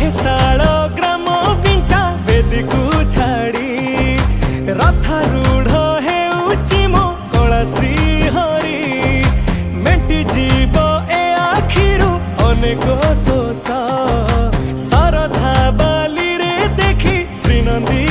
खेसाल ग्राम पिंचा वेदिकू छाड़ी रथारूढ़ हेउची मो कला श्री हरि मेटी जीव ए आखिरु अनेक शोष सरधा बाली रे देखी श्रीनंदी